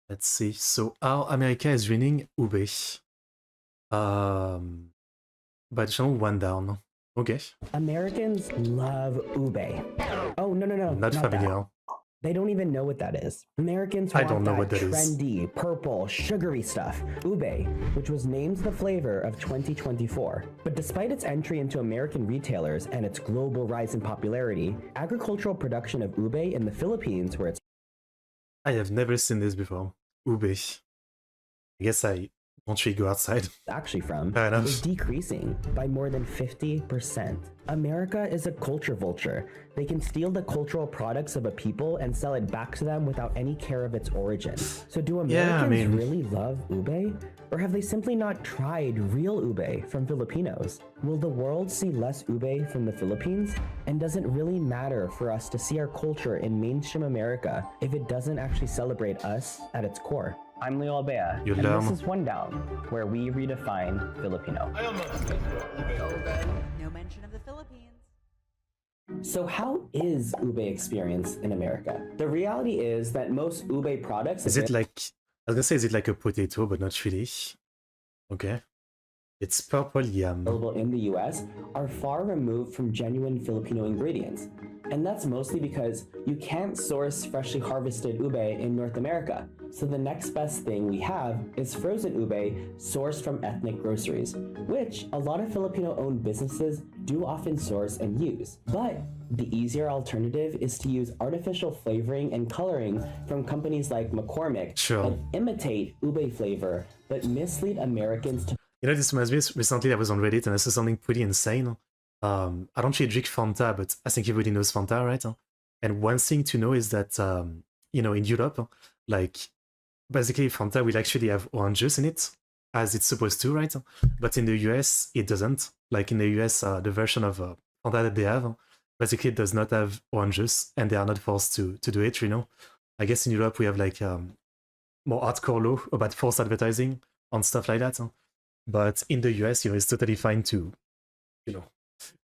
Let's see. So how America is winning Ube. Um, by the channel one down. Okay. Americans love ube. Oh, no, Not not that. familiar. They don't even know what that is. Americans I want don't know that what that is. trendy, purple, sugary stuff. Ube, which was named the flavor of 2024. But despite its entry into American retailers and its global rise in popularity, agricultural production of ube in the Philippines, where it's I have never seen this before. Ube. I guess I won't really go outside. actually from, Fair enough. is decreasing by more than 50%. America is a culture vulture. They can steal the cultural products of a people and sell it back to them without any care of its origin. So do Americans really love ube? Or have they simply not tried real ube from Filipinos? Will the world see less ube from the Philippines? And does it really matter for us to see our culture in mainstream America if it doesn't actually celebrate us at its core? I'm Leo Albea, and this is One Down, where we redefine Filipino. No mention of the Philippines. So how is ube experience in America? The reality is that most ube products... Is it like... I was gonna say, is it like a potato, but not really? Okay. It's purple yam. Available in the US are far removed from genuine Filipino ingredients. And that's mostly because you can't source freshly harvested ube in North America. So the next best thing we have is frozen ube sourced from ethnic groceries, which a lot of Filipino-owned businesses do often source and use. But the easier alternative is to use artificial flavoring and coloring from companies like McCormick that imitate ube flavor but mislead Americans to... You know, this reminds me, recently I was on Reddit and I saw something pretty insane. I don't really drink Fanta, but I think everybody knows Fanta, right? And one thing to know is that, you know, in Europe, like, basically Fanta will actually have orange juice in it, as it's supposed to, right? But in the US, it doesn't. Like in the US, the version of Fanta that they have, basically it does not have orange juice, and they are not forced to do it, you know? I guess in Europe we have like more hardcore law about forced advertising on stuff like that. But in the US, you know, it's totally fine to, you know,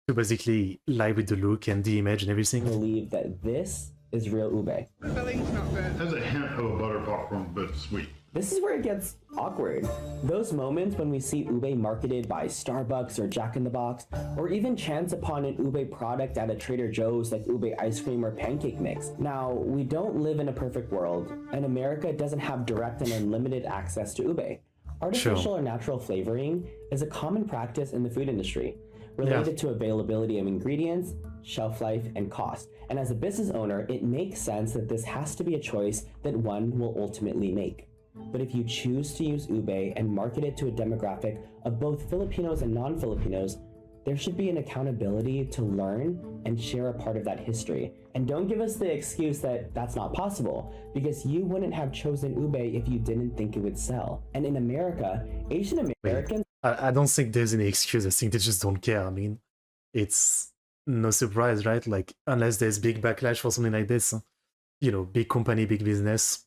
to basically lie with the look and the image and everything. Believe that this is real ube. The filling's not good. It has a hint of a butter popcorn, but it's sweet. This is where it gets awkward. Those moments when we see ube marketed by Starbucks or Jack in the Box, or even chance upon an ube product at a Trader Joe's like ube ice cream or pancake mix. Now, we don't live in a perfect world, and America doesn't have direct and unlimited access to ube. Artificial or natural flavoring is a common practice in the food industry, related to availability of ingredients, shelf life, and cost. And as a business owner, it makes sense that this has to be a choice that one will ultimately make. But if you choose to use ube and market it to a demographic of both Filipinos and non-Filipinos, there should be an accountability to learn and share a part of that history. And don't give us the excuse that that's not possible, because you wouldn't have chosen ube if you didn't think it would sell. And in America, Asian Americans... I don't think there's any excuse. I think they just don't care. I mean, it's no surprise, right? Like, unless there's big backlash for something like this, you know, big company, big business,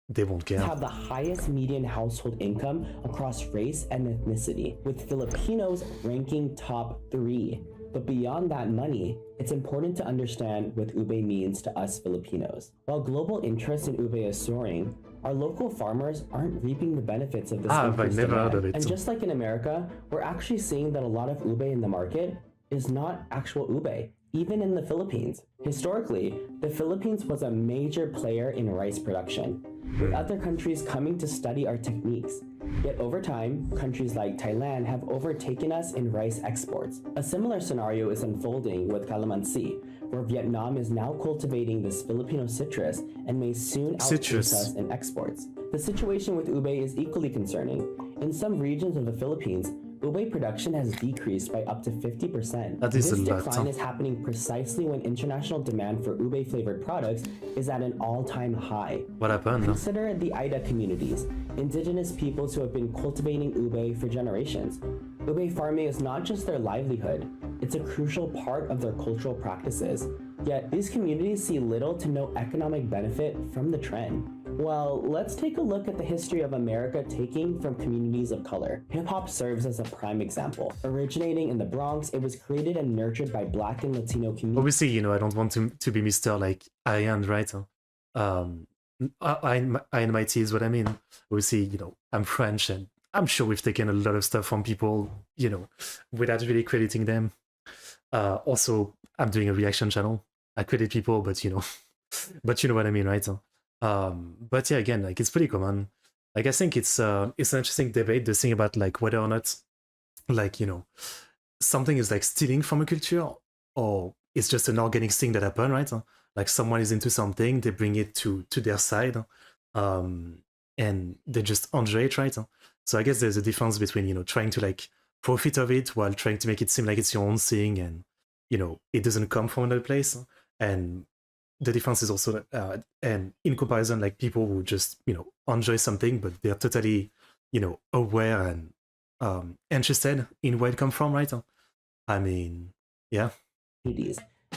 they won't care. Have the highest median household income across race and ethnicity, with Filipinos ranking top 3. But beyond that money, it's important to understand what ube means to us Filipinos. While global interest in ube is soaring, our local farmers aren't reaping the benefits of this increased demand. And just like in America, we're actually seeing that a lot of ube in the market is not actual ube, even in the Philippines. Historically, the Philippines was a major player in rice production, with other countries coming to study our techniques. Yet over time, countries like Thailand have overtaken us in rice exports. A similar scenario is unfolding with calamansi, where Vietnam is now cultivating this Filipino citrus and may soon outpace us in exports. The situation with ube is equally concerning. In some regions of the Philippines, ube production has decreased by up to 50%. This decline is happening precisely when international demand for ube-flavored products is at an all-time high. What happened? Consider the Aida communities, indigenous peoples who have been cultivating ube for generations. Ube farming is not just their livelihood, it's a crucial part of their cultural practices. Yet, these communities see little to no economic benefit from the trend. Well, let's take a look at the history of America taking from communities of color. Hip-hop serves as a prime example. Originating in the Bronx, it was created and nurtured by Black and Latino communities. Obviously, you know, I don't want to be Mr. like Aryan, right? INMIT is what I mean. We see, I'm French, and I'm sure we've taken a lot of stuff from people, without really crediting them. Also, I'm doing a reaction channel. I credit people, but but you know what I mean, right? But yeah, again, like it's pretty common. Like I think it's an interesting debate. The thing about like whether or not, like something is like stealing from a culture, or it's just an organic thing that happened, right? Like someone is into something, they bring it to their side, um, and they just enjoy it, right? So I guess there's a difference between trying to like profit of it while trying to make it seem like it's your own thing, and it doesn't come from another place. And the difference is also and in comparison, like people who just enjoy something, but they're totally aware and interested in where it comes from, right? I mean, yeah.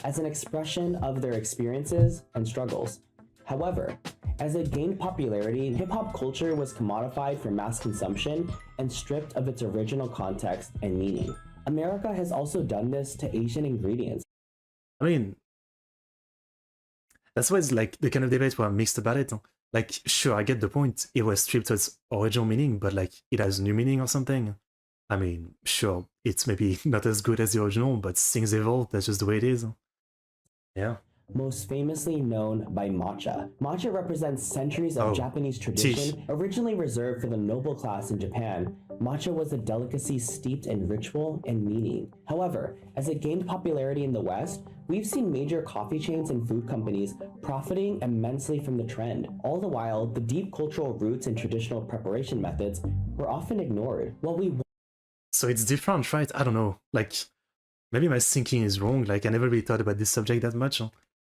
As an expression of their experiences and struggles. However, as it gained popularity, hip hop culture was commodified for mass consumption and stripped of its original context and meaning. America has also done this to Asian ingredients. I mean, that's why it's like the kind of debate where I'm mixed about it. Like, sure, I get the point. It was stripped of its original meaning, but like it has new meaning or something. I mean, sure, it's maybe not as good as the original, but things evolve. That's just the way it is. Yeah. Most famously known by matcha. Matcha represents centuries of Japanese tradition, originally reserved for the noble class in Japan. Matcha was a delicacy steeped in ritual and meaning. However, as it gained popularity in the West, we've seen major coffee chains and food companies profiting immensely from the trend. All the while, the deep cultural roots and traditional preparation methods were often ignored. So it's different, right? I don't know. Like, maybe my thinking is wrong. Like, I never really thought about this subject that much.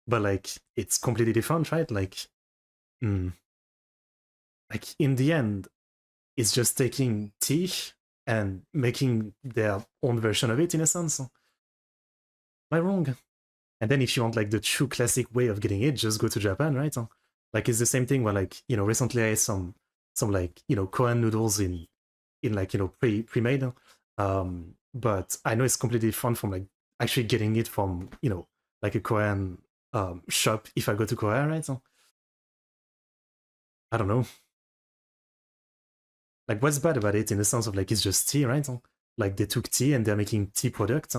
But like, it's completely different, right? Like, like in the end, it's just taking tea and making their own version of it in a sense. Am I wrong? And then if you want like the true classic way of getting it, just go to Japan, right? Like it's the same thing where like, recently I ate some like, Korean noodles in like, pre-made. But I know it's completely different from like actually getting it from, like a Korean shop if I go to Korea, right? I don't know. Like what's bad about it in the sense of like it's just tea, right? Like they took tea and they're making tea products,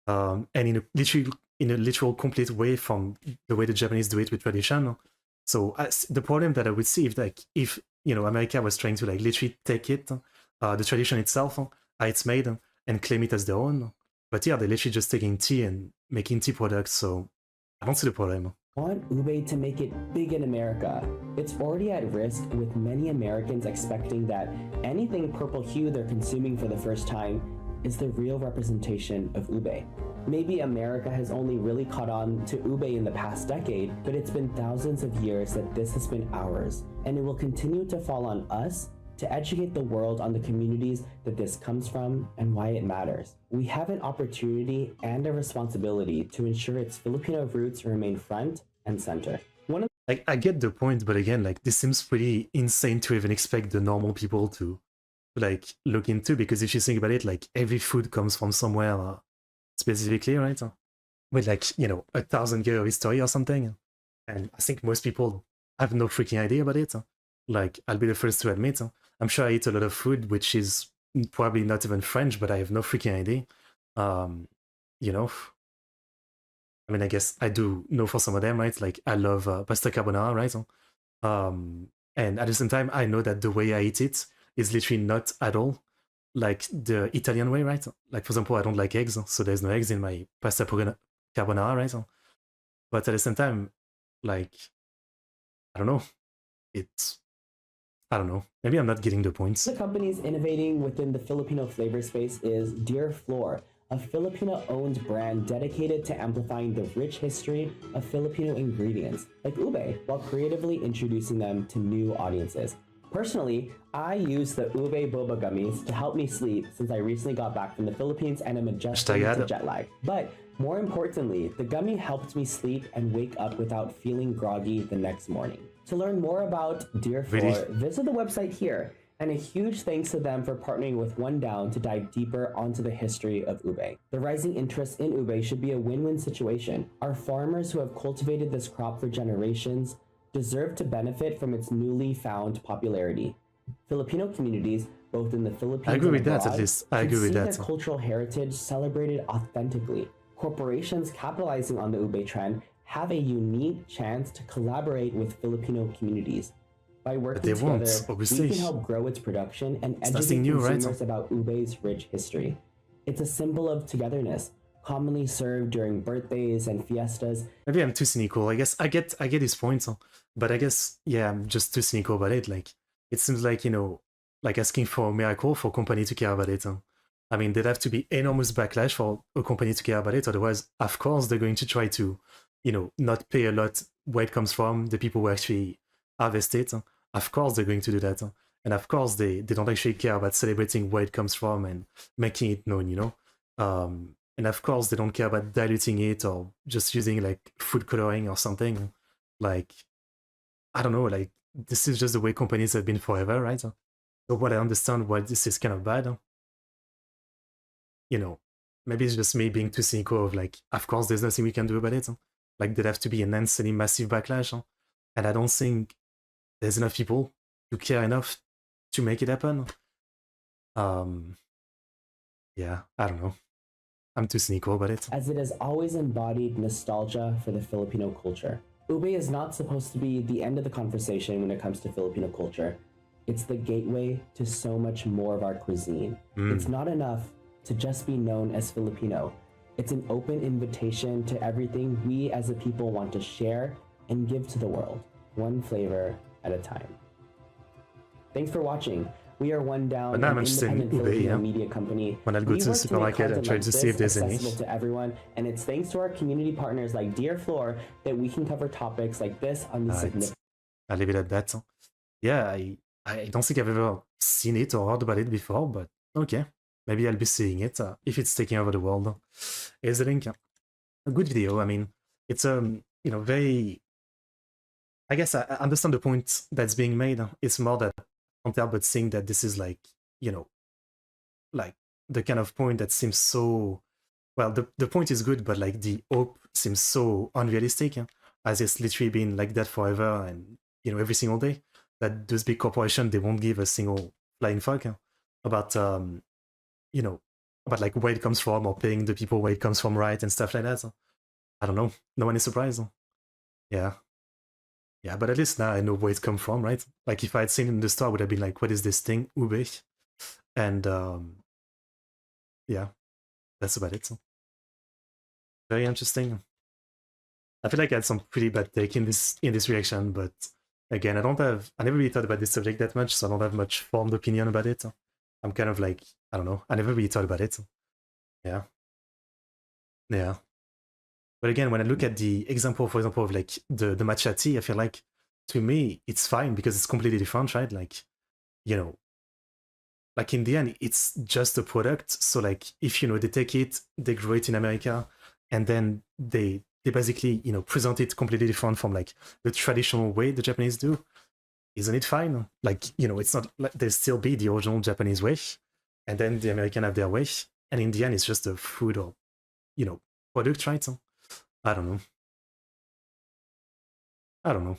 and in a literal complete way from the way the Japanese do it with tradition. So the problem that I would see if America was trying to like literally take it, the tradition itself, how it's made, and claim it as their own. But yeah, they're literally just taking tea and making tea products. So I don't see the problem. Want ube to make it big in America. It's already at risk, with many Americans expecting that anything purple hue they're consuming for the first time is the real representation of ube. Maybe America has only really caught on to ube in the past decade, but it's been thousands of years that this has been ours, and it will continue to fall on us to educate the world on the communities that this comes from and why it matters. We have an opportunity and a responsibility to ensure its Filipino roots remain front and center. Like I get the point, but again, like this seems pretty insane to even expect the normal people to like look into, because if you think about it, like every food comes from somewhere specifically, right? With like 1,000 years of history or something, and I think most people have no freaking idea about it. Like I'll be the first to admit, I'm sure I eat a lot of food which is probably not even French, but I have no freaking idea. I mean, I guess I do know for some of them, right? Like I love pasta carbonara, right? And at the same time, I know that the way I eat it is literally not at all like the Italian way, right? Like for example, I don't like eggs, so there's no eggs in my pasta carbonara, right? But at the same time, like I don't know, I don't know. Maybe I'm not getting the points. The companies innovating within the Filipino flavor space is Dear Floor, a Filipino-owned brand dedicated to amplifying the rich history of Filipino ingredients, like ube, while creatively introducing them to new audiences. Personally, I use the ube boba gummies to help me sleep since I recently got back from the Philippines and am adjusting to jet lag. But more importantly, the gummy helped me sleep and wake up without feeling groggy the next morning. To learn more about Dear Floor, visit the website here, and a huge thanks to them for partnering with One Down to dive deeper onto the history of ube. The rising interest in ube should be a win-win situation. Our farmers who have cultivated this crop for generations deserve to benefit from its newly found popularity. Filipino communities, both in the Philippines I agree and with that, abroad, at least. I should agree with see that. their cultural heritage celebrated authentically. Corporations capitalizing on the ube trend have a unique chance to collaborate with Filipino communities. By working they won't, together, we obviously. can help grow its production and It's educate nothing new, right? consumers about ube's rich history. It's a symbol of togetherness, commonly served during birthdays and fiestas. Maybe I'm too cynical. I guess I get his point, but I guess yeah, I'm just too cynical about it. Like it seems like, you know, like asking for a miracle for a company to care about it. I mean, there'd have to be enormous backlash for a company to care about it. Otherwise, of course, they're going to try to, you know, not pay a lot where it comes from, the people who actually harvest it. Of course, they're going to do that. And of course, they don't actually care about celebrating where it comes from and making it known, you know? And of course, they don't care about diluting it or just using like food coloring or something. Like, I don't know, like, this is just the way companies have been forever, right? So what I understand why this is kind of bad, you know, maybe it's just me being too cynical of like, of course, there's nothing we can do about it. Like, there'd have to be an insanely massive backlash. And I don't think there's enough people who care enough to make it happen. Yeah, I don't know. I'm too cynical about it. As it has always embodied nostalgia for the Filipino culture. Ube is not supposed to be the end of the conversation when it comes to Filipino culture. It's the gateway to so much more of our cuisine. It's not enough to just be known as Filipino. It's an open invitation to everything we as a people want to share and give to the world, one flavor at a time. Thanks for watching. We are One Down, But now I'm an interested in independent Ube, Filipino yeah. media company. When I go We to the work make supermarket, I content try like to see if this there's any. accessible to everyone, and it's thanks to our community partners like Dear Floor that we can cover topics like this on the significant. I'll leave it at that. Yeah, I don't think I've ever seen it or heard about it before, but okay. Maybe I'll be seeing it if it's taking over the world. Here's the link. A good video. I mean, it's you know, very. I guess I understand the point that's being made. It's more that I can't help but think that this is like, you know, like the kind of point that seems so. Well, the point is good, but like the hope seems so unrealistic, as it's literally been like that forever, and you know, every single day. That those big corporations, they won't give a single flying fuck about you know, about like where it comes from or paying the people where it comes from, right, and stuff like that. I don't know. No one is surprised. Yeah. Yeah, but at least now I know where it come from, right? Like if I had seen it in the store, I would have been like, what is this thing? Ube. And yeah, that's about it. Very interesting. I feel like I had some pretty bad take in this reaction, but again, I never really thought about this subject that much, so I don't have much formed opinion about it. I'm kind of like, I don't know, I never really thought about it. Yeah. Yeah. But again, when I look at the example, for example, of like the matcha tea, I feel like to me it's fine because it's completely different, right? Like, you know, like in the end, it's just a product. So like if you know they take it, they grow it in America, and then they basically, you know, present it completely different from like the traditional way the Japanese do. Isn't it fine? Like, you know, it's not like there'll still be the original Japanese way, and then the American have their way, and in the end, it's just a food or, you know, product, right? I don't know. I don't know.